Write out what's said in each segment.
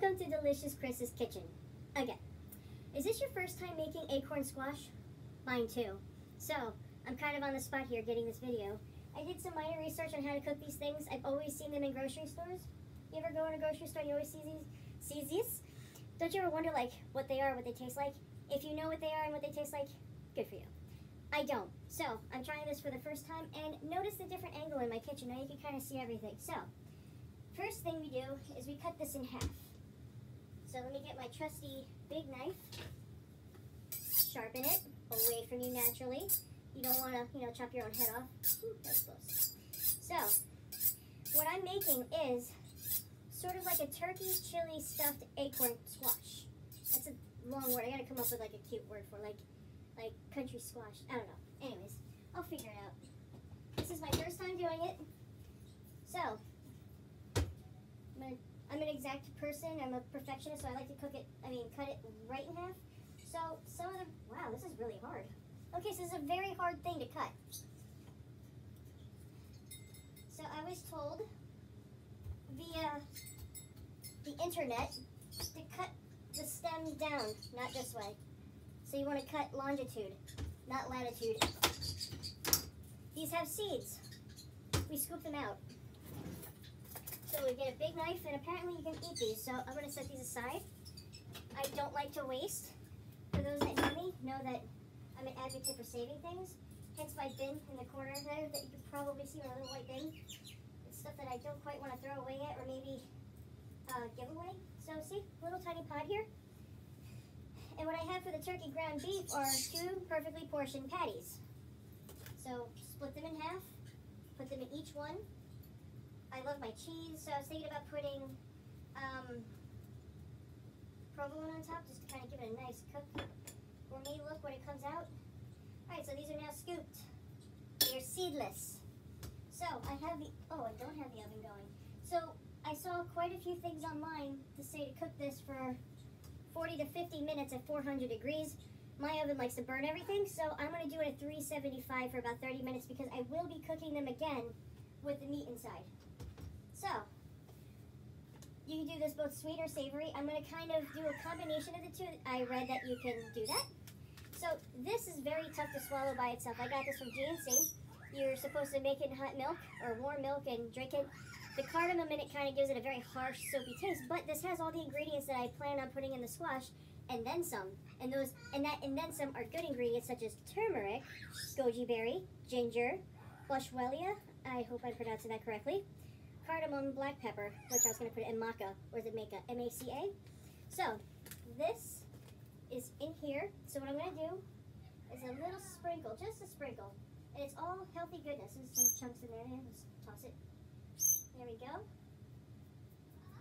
Welcome to Delicious Chris's kitchen. Again, is this your first time making acorn squash? Mine too. So, I'm kind of on the spot here getting this video. I did some minor research on how to cook these things. I've always seen them in grocery stores. You ever go in a grocery store and you always see these? Don't you ever wonder like what they are, what they taste like? If you know what they are and what they taste like, good for you. I don't. So, I'm trying this for the first time and notice the different angle in my kitchen. Now you can kind of see everything. So, first thing we do is we cut this in half. So let me get my trusty big knife, sharpen it away from you naturally. You don't want to, chop your own head off. Ooh, that was close. So, what I'm making is sort of like a turkey chili stuffed acorn squash. That's a long word. I gotta come up with like a cute word for like country squash. I don't know. Anyways, I'll figure it out. This is my first time doing it. So, I'm an exact person. I'm a perfectionist, so I like to cut it right in half. So wow, this is really hard. Okay, so this is a very hard thing to cut. So I was told via the internet to cut the stems down, not this way. So you want to cut longitude, not latitude. These have seeds. We scoop them out. So we get a big knife, and apparently you can eat these, so I'm going to set these aside. I don't like to waste. For those that know me, know that I'm an advocate for saving things. Hence my bin in the corner there that you can probably see, my little white bin. It's stuff that I don't quite want to throw away yet, or maybe give away. So see, little tiny pot here. And what I have for the turkey ground beef are 2 perfectly portioned patties. So split them in half, put them in each one. I love my cheese, so I was thinking about putting provolone on top just to kind of give it a nice cook gourmet look when it comes out. Alright, so these are now scooped. They're seedless. So I have I don't have the oven going. So I saw quite a few things online to say to cook this for 40 to 50 minutes at 400 degrees. My oven likes to burn everything, so I'm going to do it at 375 for about 30 minutes because I will be cooking them again with the meat inside. So, you can do this both sweet or savory. I'm going to kind of do a combination of the two. I read that you can do that. So, this is very tough to swallow by itself. I got this from GNC. You're supposed to make it in hot milk or warm milk and drink it. The cardamom in it kind of gives it a very harsh, soapy taste, but this has all the ingredients that I plan on putting in the squash, and then some. And then some are good ingredients such as turmeric, goji berry, ginger, boswellia, I hope I'm pronouncing that correctly, cardamom, black pepper, which I was going to put in maca, or is it maca? M-A-C-A? So, this is in here. So what I'm going to do is a little sprinkle, just a sprinkle. And it's all healthy goodness. There's some chunks in there. Let's toss it. There we go.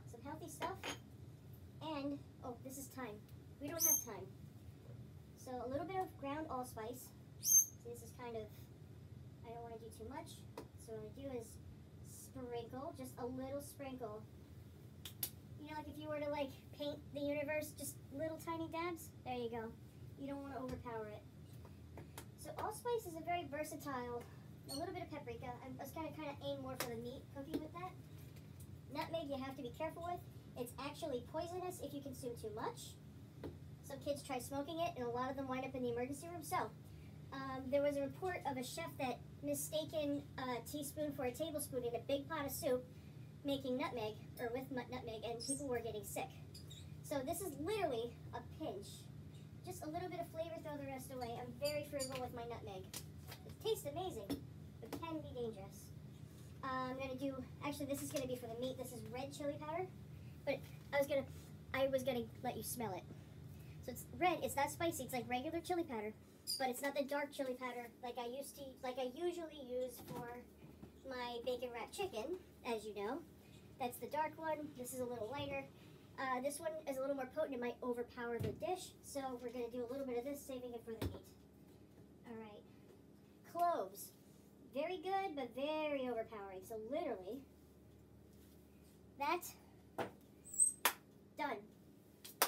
Some healthy stuff. And, oh, this is thyme. We don't have thyme. So a little bit of ground allspice. So this is kind of, I don't want to do too much. So what I do is sprinkle, just a little sprinkle. You know, like if you were to like paint the universe, just little tiny dabs. There you go. You don't want to overpower it. So allspice is a very versatile. A little bit of paprika. I was kind of aim more for the meat cooking with that. Nutmeg you have to be careful with. It's actually poisonous if you consume too much. Some kids try smoking it, and a lot of them wind up in the emergency room. So, there was a report of a chef that mistaken a teaspoon for a tablespoon in a big pot of soup, making nutmeg, or with nutmeg, and people were getting sick. So this is literally a pinch. Just a little bit of flavor, throw the rest away. I'm very frugal with my nutmeg. It tastes amazing, but can be dangerous. I'm gonna do, actually this is gonna be for the meat. This is red chili powder, but I was gonna let you smell it. So it's red, it's not spicy, it's like regular chili powder, but it's not the dark chili powder like I usually use for my bacon wrapped chicken, as you know. That's the dark one. This is a little lighter. This one is a little more potent. It might overpower the dish, so we're going to do a little bit of this, saving it for the meat. All right. Cloves. Very good, but very overpowering. So literally, that's done.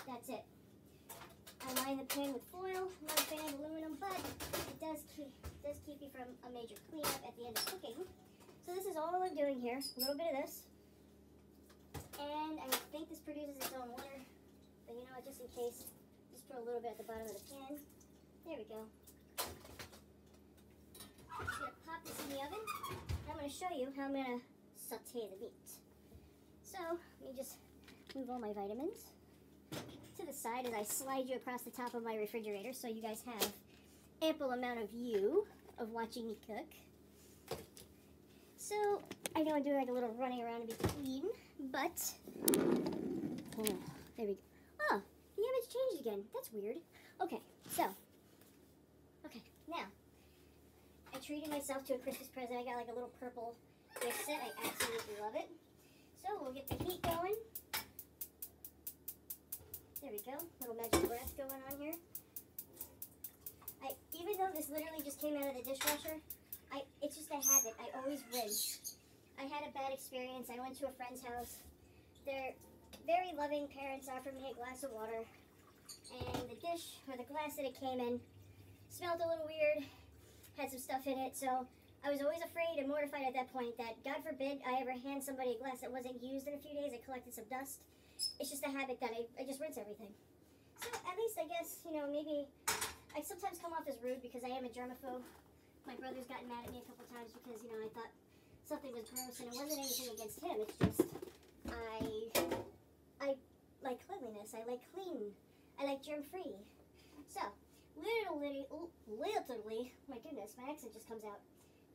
That's it. I line the pan with foil. I'm not a fan of aluminum, but it does keep you from a major cleanup at the end of cooking. So this is all I'm doing here. A little bit of this. And I think this produces its own 1 or just in case. Just put a little bit at the bottom of the pan. There we go. I'm just going to pop this in the oven. I'm going to show you how I'm going to saute the meat. So, let me just move all my vitamins to the side as I slide you across the top of my refrigerator so you guys have ample amount of view of watching me cook. So, I know I'm doing like a little running around in between, but, oh, there we go. Oh, the image changed again. That's weird. Okay, so, now, I treated myself to a Christmas present. I got like a little purple gift set. I absolutely love it. So, we'll get the heat going. There we go. Little magic breath going on here. Even though this literally just came out of the dishwasher, it's just a habit. I always rinse. I had a bad experience. I went to a friend's house. Their very loving parents offered me a glass of water, and the dish, or the glass that it came in, smelled a little weird, had some stuff in it, so I was always afraid and mortified at that point that, God forbid, I ever hand somebody a glass that wasn't used in a few days. It collected some dust. It's just a habit that I just rinse everything. So at least I guess, you know, maybe I sometimes come off as rude because I am a germaphobe. My brother's gotten mad at me a couple times because, you know, I thought something was gross, and it wasn't anything against him. It's just I like cleanliness. I like clean. I like germ-free. So, literally, my goodness, my accent just comes out.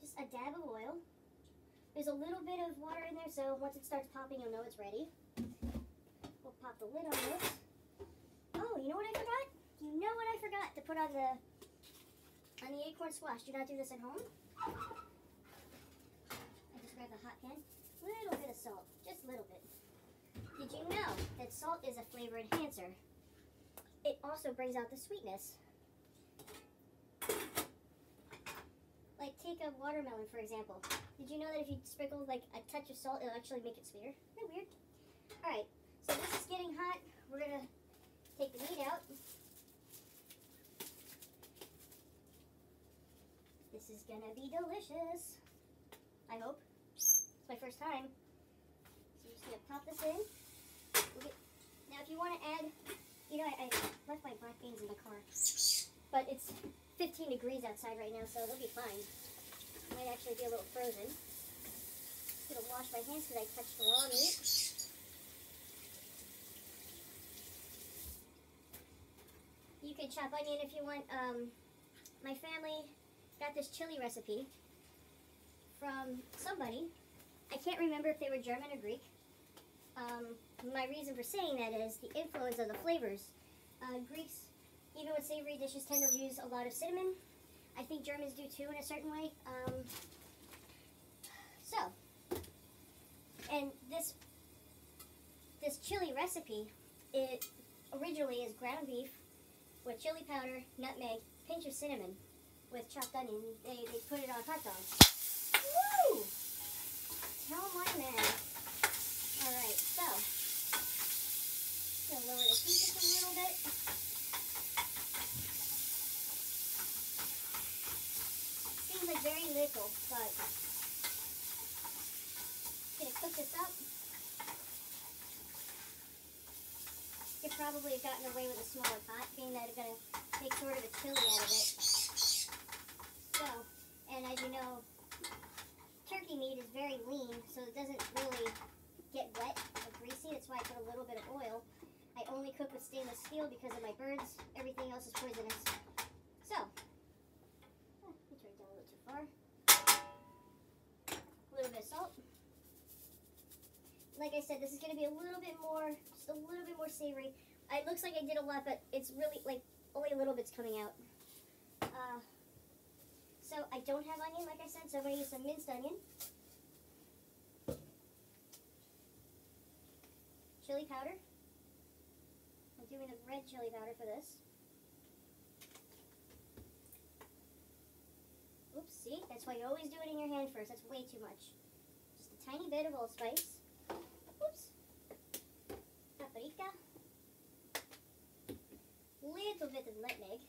Just a dab of oil. There's a little bit of water in there, so once it starts popping, you'll know it's ready. We'll pop the lid on this. Oh, you know what I forgot? You know what I forgot to put on the acorn squash. Do not do this at home. I just grabbed the hot pan. Little bit of salt, just a little bit. Did you know that salt is a flavor enhancer? It also brings out the sweetness. Like take a watermelon, for example. Did you know that if you sprinkle like a touch of salt, it'll actually make it sweeter? Isn't that weird? Alright, so this is getting hot. We're going to take the meat out. This is going to be delicious. I hope. It's my first time. So I'm just going to pop this in. Now if you want to add, you know, I left my black beans in the car. But it's 15 degrees outside right now, so they'll be fine. Might actually be a little frozen. I'm going to wash my hands because I touched the raw meat. You can chop onion if you want. My family got this chili recipe from somebody. I can't remember if they were German or Greek. My reason for saying that is the influence of the flavors. Greeks, even with savory dishes, tend to use a lot of cinnamon. I think Germans do too in a certain way. And this chili recipe, it originally is ground beef with chili powder, nutmeg, pinch of cinnamon with chopped onion. They put it on hot dogs. Woo! Tell my man. Alright, so I'm going to lower the heat just a little bit. Seems like very little, but I'm going to cook this up. Could probably have gotten away with a smaller pot, being that it's going to make sort of a chili out of it. So, and as you know, turkey meat is very lean, so it doesn't really get wet or greasy. That's why I put a little bit of oil. I only cook with stainless steel because of my birds. Everything else is poisonous. So, let me turn it down a little too far. A little bit of salt. Like I said, this is going to be a little bit more, just a little bit more savory. It looks like I did a lot, but it's really, like, only a little bit's coming out. So I don't have onion, like I said, so I'm going to use some minced onion. Chili powder. I'm doing the red chili powder for this. Oops, see? That's why you always do it in your hand first. That's way too much. Just a tiny bit of allspice. Oops. Paprika. Little bit of nutmeg.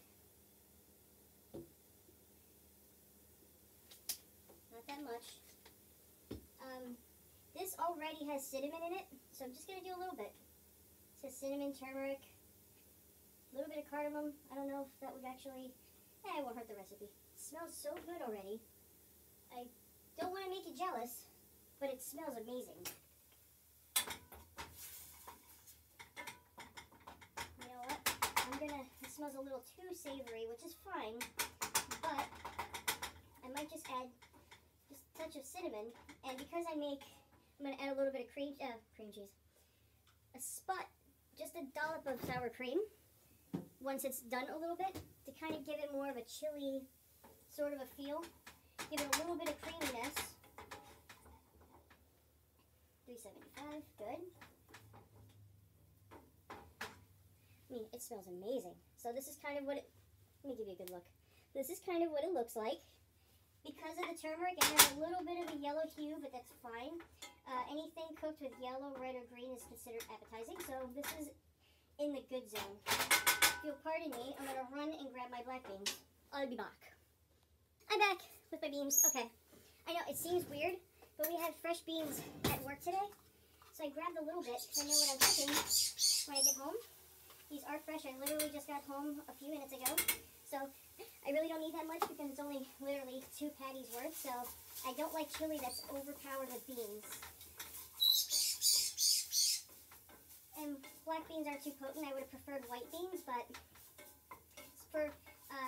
Not that much. This already has cinnamon in it, so I'm just going to do a little bit. It says cinnamon, turmeric. A little bit of cardamom. I don't know if that would actually, it won't hurt the recipe. It smells so good already. I don't want to make you jealous, but it smells amazing. You know what? It smells a little too savory, which is fine, but I might just add just a touch of cinnamon, and because I'm going to add a little bit of cream cheese. A spot, just a dollop of sour cream, once it's done a little bit, to kind of give it more of a chili sort of a feel. Give it a little bit of creaminess. $3.75, good. I mean, it smells amazing. So this is kind of what it, let me give you a good look. This is kind of what it looks like. Because of the turmeric, it has a little bit of a yellow hue, but that's fine. Anything cooked with yellow, red, or green is considered appetizing, so this is in the good zone. If you'll pardon me, I'm going to run and grab my black beans. I'll be back. I'm back with my beans. Okay. I know, it seems weird, but we had fresh beans at work today, so I grabbed a little bit because I know what I'm cooking when I get home. These are fresh. I literally just got home a few minutes ago, so I really don't need that much because it's only literally 2 patties worth, so I don't like chili that's overpowered with beans. And black beans are too potent. I would have preferred white beans, but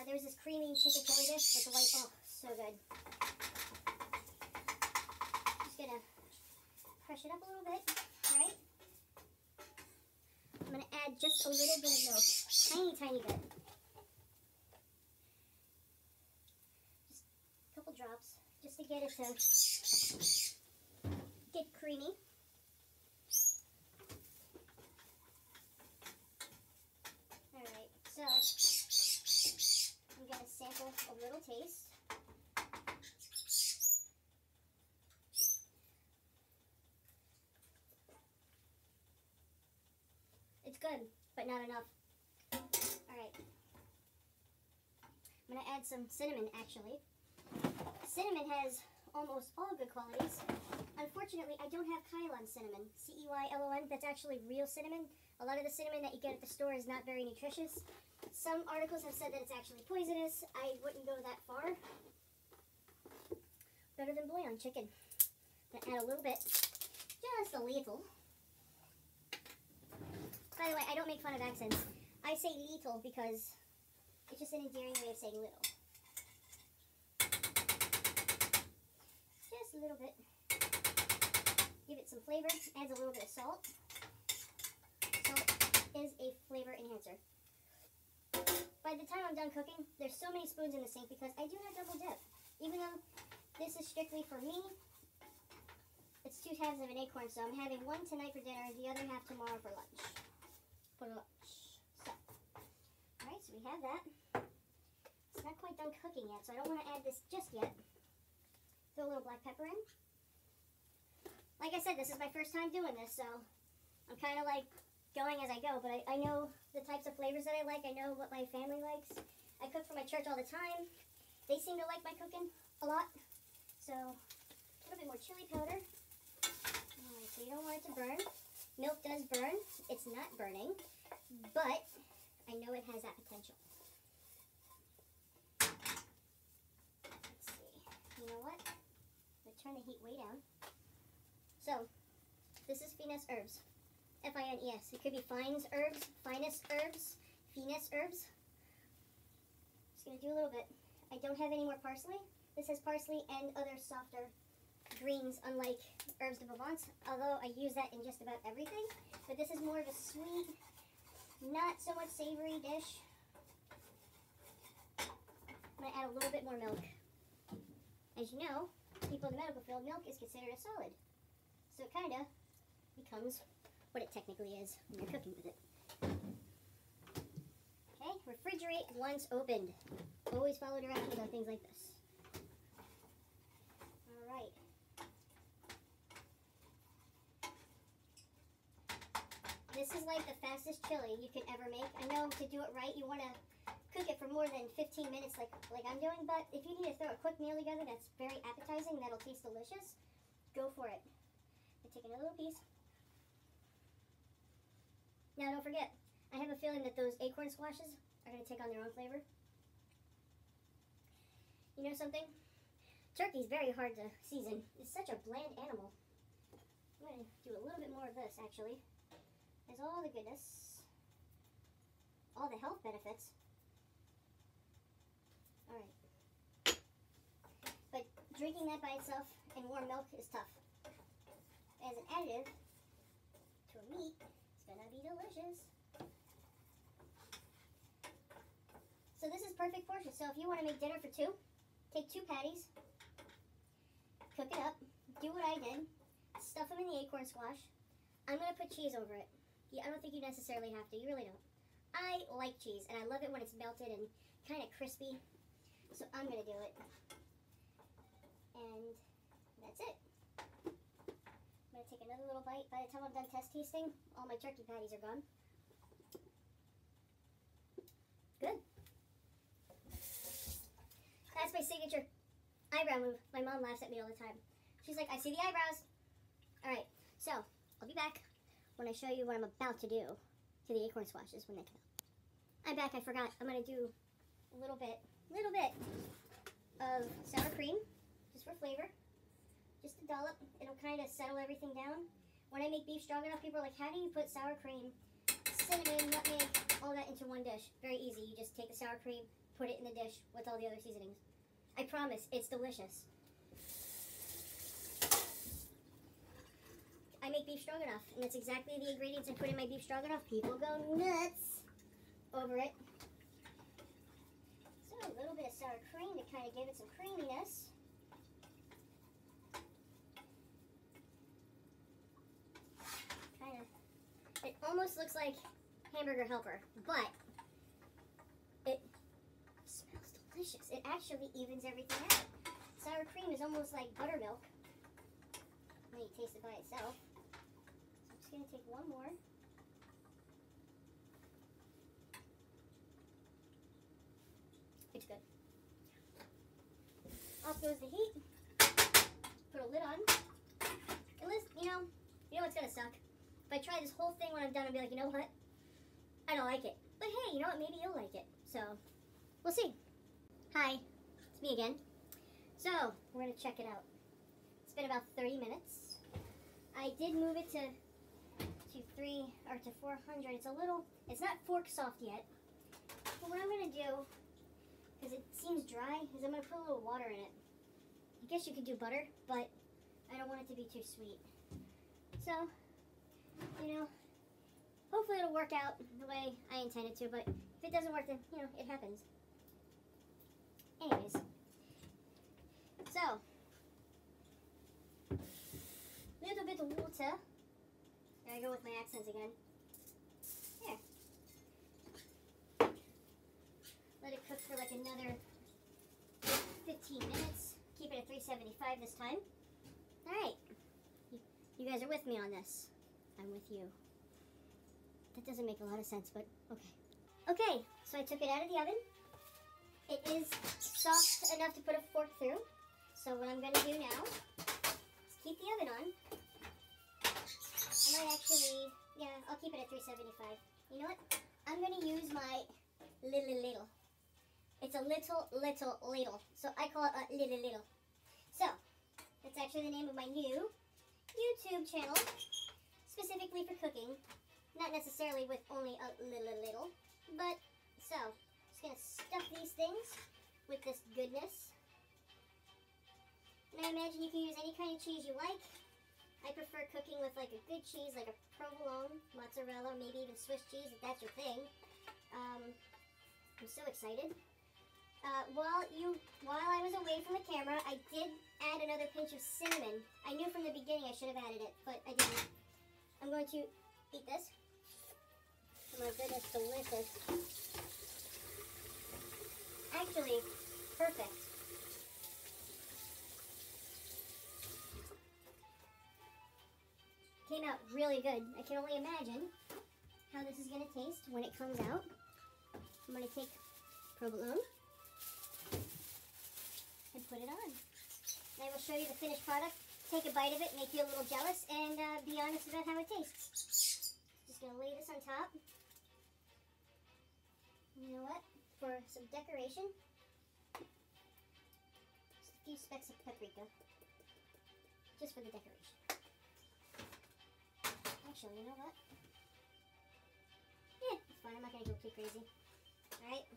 there's this creamy chicken chili dish with the white, oh, so good. Just gonna crush it up a little bit, alright? I'm gonna add just a little bit of milk, tiny bit. Just a couple drops, just to get it to get creamy. Alright, so I'm gonna sample a little taste. It's good, but not enough. Alright. I'm going to add some cinnamon, actually. Cinnamon has almost all good qualities. Unfortunately, I don't have Ceylon cinnamon. C-E-Y-L-O-N. That's actually real cinnamon. A lot of the cinnamon that you get at the store is not very nutritious. Some articles have said that it's actually poisonous. I wouldn't go that far. Better than bouillon chicken. I'm going to add a little bit. Just a little. By the way, I don't make fun of accents. I say little because it's just an endearing way of saying little. Just a little bit. Give it some flavor. Adds a little bit of salt. Salt is a flavor enhancer. By the time I'm done cooking, there's so many spoons in the sink because I do not double dip. Even though this is strictly for me, it's 2 halves of an acorn, so I'm having one tonight for dinner and the other half tomorrow for lunch. So, alright, so we have that. It's not quite done cooking yet, so I don't want to add this just yet. Throw a little black pepper in. Like I said, this is my first time doing this, so I'm kind of like going as I go, but I know the types of flavors that I like. I know what my family likes. I cook for my church all the time. They seem to like my cooking a lot. So, a little bit more chili powder. Alright, so you don't want it to burn. Milk does burn. It's not burning, but I know it has that potential. Let's see. You know what? I'm going to turn the heat way down. So, this is finesse herbs. F-I-N-E-S. It could be finest herbs, finest herbs, finesse herbs. Just going to do a little bit. I don't have any more parsley. This has parsley and other softer greens, unlike herbs de Provence, although I use that in just about everything. But this is more of a sweet, not so much savory dish. I'm going to add a little bit more milk. As you know, people in the medical field, milk is considered a solid. So it kind of becomes what it technically is when you're cooking with it. Okay, refrigerate once opened. Always follow directions on things like this. Alright. This is like the fastest chili you can ever make. I know to do it right, you want to cook it for more than 15 minutes like I'm doing, but if you need to throw a quick meal together that's very appetizing, that'll taste delicious, go for it. I'm taking a little piece. Now don't forget, I have a feeling that those acorn squashes are going to take on their own flavor. You know something? Turkey's very hard to season. It's such a bland animal. I'm going to do a little bit more of this, actually. There's all the goodness, all the health benefits. All right. But drinking that by itself in warm milk is tough. As an additive to a meat, it's going to be delicious. So this is perfect portion. So if you want to make dinner for two, take 2 patties, cook it up, do what I did, stuff them in the acorn squash. I'm going to put cheese over it. I don't think you necessarily have to. You really don't. I like cheese, and I love it when it's melted and kind of crispy. So I'm going to do it. And that's it. I'm going to take another little bite. By the time I'm done test tasting, all my turkey patties are gone. Good. That's my signature eyebrow move. My mom laughs at me all the time. She's like, I see the eyebrows. All right, so I'll be back when I show you what I'm about to do to the acorn squashes when they come out. I'm back, I forgot. I'm going to do a little bit of sour cream, just for flavor. Just a dollop. It'll kind of settle everything down. When I make beef stroganoff, people are like, how do you put sour cream, cinnamon, nutmeg, all that into one dish? Very easy. You just take the sour cream, put it in the dish with all the other seasonings. I promise, it's delicious. I make beef stroganoff, and that's exactly the ingredients I put in my beef stroganoff. People go nuts over it. So a little bit of sour cream to kind of give it some creaminess. It almost looks like hamburger helper, but it smells delicious. It actually evens everything out. Sour cream is almost like buttermilk when you taste it by itself. So I'm just going to take one more. It's good. Off goes the heat. Put a lid on. And listen, you know what's going to suck? If I try this whole thing when I'm done, I'll be like, you know what? I don't like it. But hey, you know what? Maybe you'll like it. So, we'll see. Hi, it's me again. So, we're going to check it out. It's been about 30 minutes. I did move it to 400. It's not fork soft yet. But what I'm going to do, because it seems dry, is I'm going to put a little water in it. I guess you could do butter, but I don't want it to be too sweet. So, hopefully it'll work out the way I intended to, but if it doesn't work, then, it happens. Anyways, so, little bit of water. There I go with my accents again. There. Let it cook for like another 15 minutes. Keep it at 375 this time. Alright. You guys are with me on this. I'm with you. That doesn't make a lot of sense, but okay. Okay, so I took it out of the oven. It is soft enough to put a fork through. So what I'm going to do now is keep the oven on. I might actually, I'll keep it at 375. You know what? I'm going to use my little. It's a little ladle. So I call it a little. So, that's actually the name of my new YouTube channel, specifically for cooking. Not necessarily with only a little, but so, just going to stuff these things with this goodness. And I imagine you can use any kind of cheese you like. I prefer cooking with like a good cheese, like a provolone, mozzarella, maybe even Swiss cheese if that's your thing. I'm so excited. While I was away from the camera, I did add another pinch of cinnamon. I knew from the beginning I should have added it, but I didn't. I'm going to eat this. Oh my goodness, delicious. Actually, perfect. Came out really good. I can only imagine how this is going to taste when it comes out. I'm going to take provolone and put it on. And I will show you the finished product. Take a bite of it, make you a little jealous, and be honest about how it tastes. Just going to lay this on top. You know what? For some decoration, just a few specks of paprika, just for the decoration. Actually, you know what? Yeah, it's fine. I'm not gonna go too crazy. All right.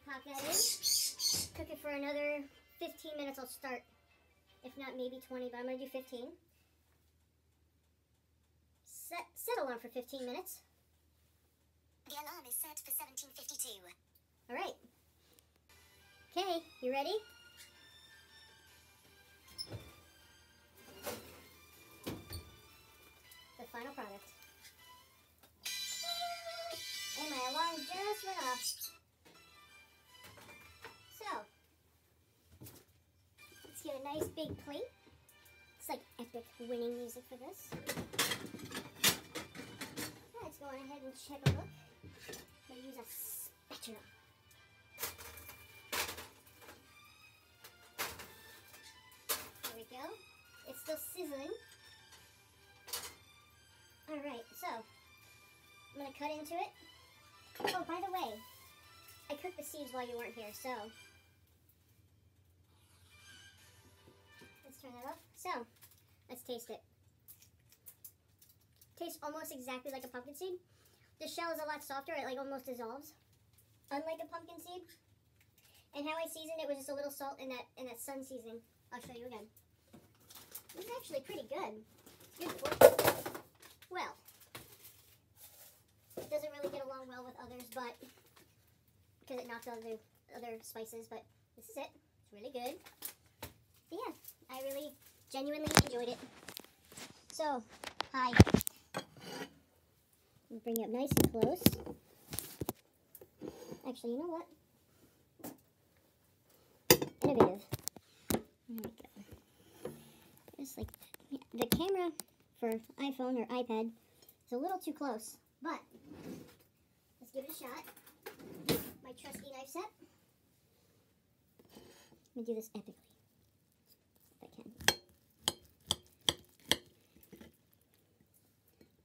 Pop that in. Cook it for another 15 minutes. I'll start. If not, maybe 20, but I'm gonna do 15. Set alarm for 15 minutes. The alarm is set for 17:52. All right. Okay, you ready? The final product. And my alarm just went off. So, let's get a nice big plate. It's like epic winning music for this. Let's go ahead and check a look. I'm going to use a spatula. There we go. It's still sizzling. Alright, so I'm going to cut into it. Oh, by the way, I cooked the seeds while you weren't here, so let's turn that off. So, let's taste it. Tastes almost exactly like a pumpkin seed. The shell is a lot softer, it like almost dissolves, unlike a pumpkin seed. And how I seasoned it was just a little salt and that sun seasoning. I'll show you again. This is actually pretty good. Good pork. Well, it doesn't really get along well with others, but because it knocks out the other spices, but this is it. It's really good. But yeah, I really genuinely enjoyed it. So, hi. I'll bring you up nice and close. Actually, you know what? Innovative. There we go. Just like that. The camera for iPhone or iPad is a little too close, but let's give it a shot. My trusty knife set. Let me do this epically, if I can.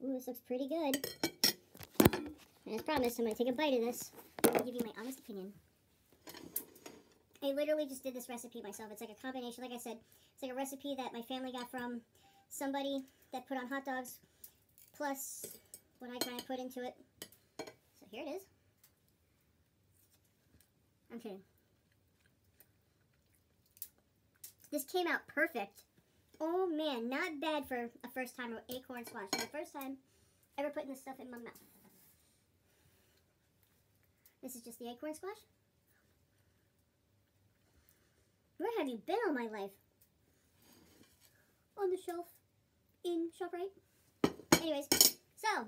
Ooh, this looks pretty good. And as promised, I'm going to take a bite of this and give you my honest opinion. I literally just did this recipe myself. It's like a combination, like I said, it's like a recipe that my family got from somebody that put on hot dogs, plus what I kind of put into it. So here it is. Okay. This came out perfect. Oh man, not bad for a first time of acorn squash. It's the first time ever putting this stuff in my mouth. This is just the acorn squash. Where have you been all my life? On the shelf in ShopRite. Anyways, so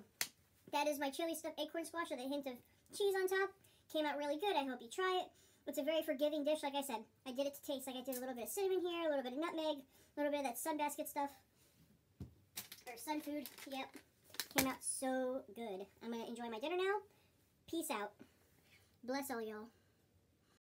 that is my chili stuffed acorn squash with a hint of cheese on top. Came out really good. I hope you try it. It's a very forgiving dish. Like I said, I did it to taste. Like I did a little bit of cinnamon here, a little bit of nutmeg, a little bit of that sunbasket stuff. Or sun food. Yep. Came out so good. I'm going to enjoy my dinner now. Peace out. Bless all y'all.